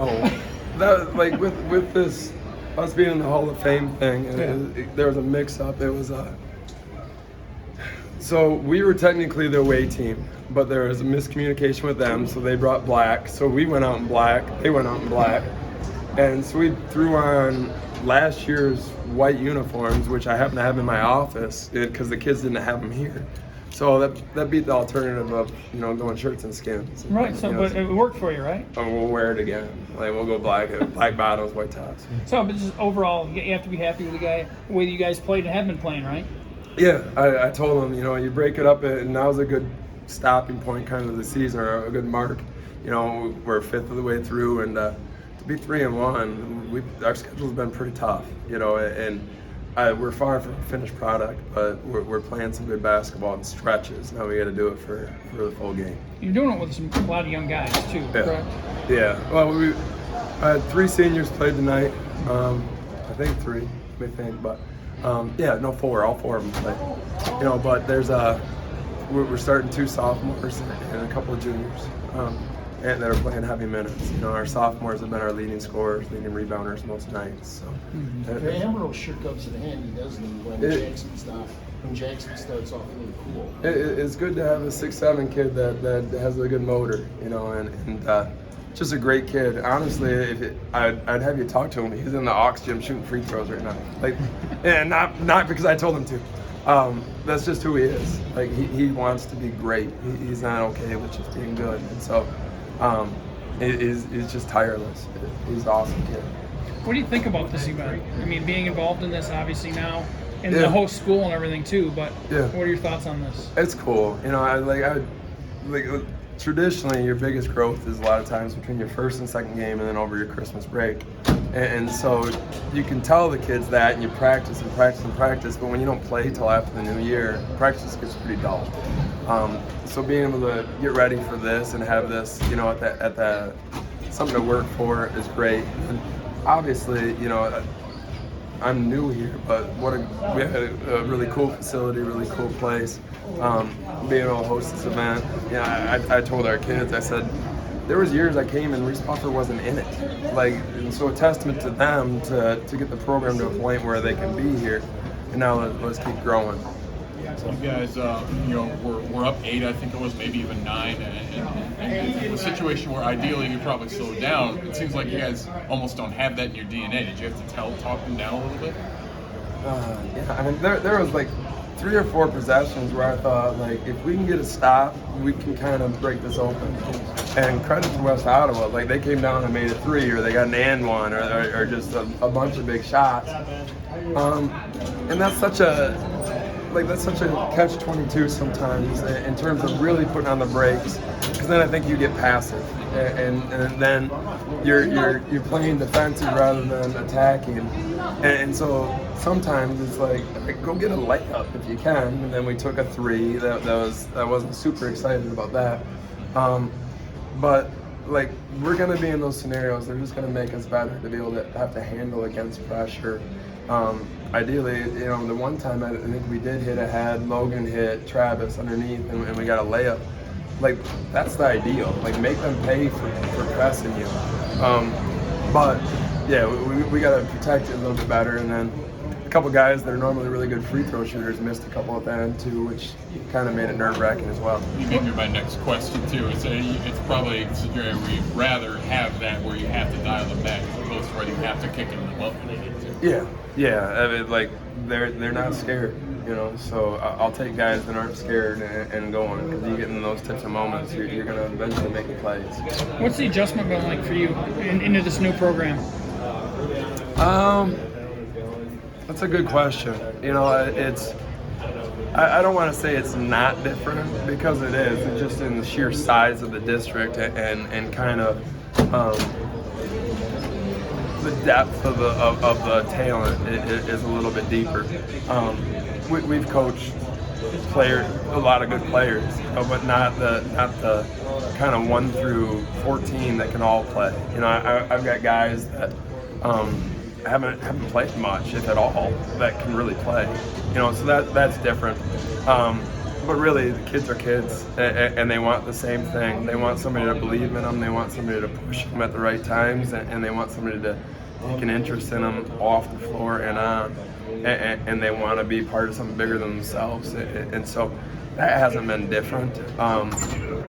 Oh, that like with this us being in the Hall of Fame thing, there was a mix-up. It was so we were technically the away team, but there was a miscommunication with them. So they brought black. So we went out in black. They went out in black, and so we threw on last year's white uniforms, which I happen to have in my office because the kids didn't have them here. So that beat the alternative of going shirts and skins. Right. So, but it worked for you, right? And we'll wear it again. Like we'll go black bottoms, white tops. So, but just overall, you have to be happy with the way you guys played and have been playing, right? Yeah, I told them, you break it up, and now's a good stopping point, kind of the season, or a good mark. We're a fifth of the way through, and to be 3-1, our schedule's been pretty tough. And we're far from a finished product, but we're playing some good basketball in stretches. Now we got to do it for the full game. You're doing it with a lot of young guys too, correct? Yeah. Well, I had 3 seniors played tonight. I think 3, but 4. All 4 of them played. But there's we're starting 2 sophomores and a couple of juniors. And that are playing heavy minutes. Our sophomores have been our leading scorers, leading rebounders most nights. So, The Amarillo sure comes in handy, doesn't he, when Jackson starts off really cool. It's good to have a 6'7" kid that has a good motor, and just a great kid. Honestly, I'd have you talk to him. He's in the aux gym shooting free throws right now. And not because I told him to. That's just who he is. He wants to be great. He's not okay with just being good, and so. He's just tireless. He's an awesome kid. What do you think about this event? I mean, being involved in this obviously now, and the host school and everything too. But what are your thoughts on this? It's cool. Traditionally, your biggest growth is a lot of times between your first and second game, and then over your Christmas break. And so you can tell the kids that, and you practice and practice and practice. But when you don't play till after the new year, practice gets pretty dull. So being able to get ready for this and have this, at that something to work for is great. And obviously, I'm new here, but we had a really cool facility, really cool place. Being able to host this event, I told our kids, I said, there was years I came and Reeths-Puffer wasn't in it. And so a testament to them to get the program to a point where they can be here. And now let's keep growing. You guys, we're up 8, I think it was, maybe even 9, and in a situation where ideally you probably slow down, it seems like you guys almost don't have that in your DNA. Did you have to talk them down a little bit? There was 3 or 4 possessions where I thought, if we can get a stop, we can kind of break this open. And credit to West Ottawa, they came down and made a 3, or they got an and one, or just a bunch of big shots. And that's such a catch-22 sometimes in terms of really putting on the brakes, because then I think you get passive, and then you're playing defensive rather than attacking, and so sometimes it's go get a layup if you can. And then we took a 3. I wasn't super excited about that, but we're gonna be in those scenarios. They're just gonna make us better to be able to have to handle against pressure. Ideally, the one time I think we did hit ahead, Logan hit Travis underneath, and we got a layup. That's the ideal. Make them pay for pressing you. But yeah, we got to protect it a little bit better. And then a couple guys that are normally really good free throw shooters missed a couple at the end too, which kind of made it nerve-wracking as well. You gave me my next question too. It's probably a scenario where you'd rather have that where you have to dial them back as opposed to where you have to kick them up. Yeah. They're not scared, So I'll take guys that aren't scared and going, because you get in those types of moments, you're going to eventually make the plays. What's the adjustment been like for you into this new program? That's a good question. I don't want to say it's not different, because it is. It's just in the sheer size of the district and kind of the depth of the talent is a little bit deeper. We've coached a lot of good players, but not the kind of 1 through 14 that can all play. I've got guys that haven't played much, if at all, that can really play. So that's different. but really, the kids are kids, and they want the same thing. They want somebody to believe in them. They want somebody to push them at the right times, and they want somebody to take an interest in them off the floor and on. And they want to be part of something bigger than themselves. And so that hasn't been different.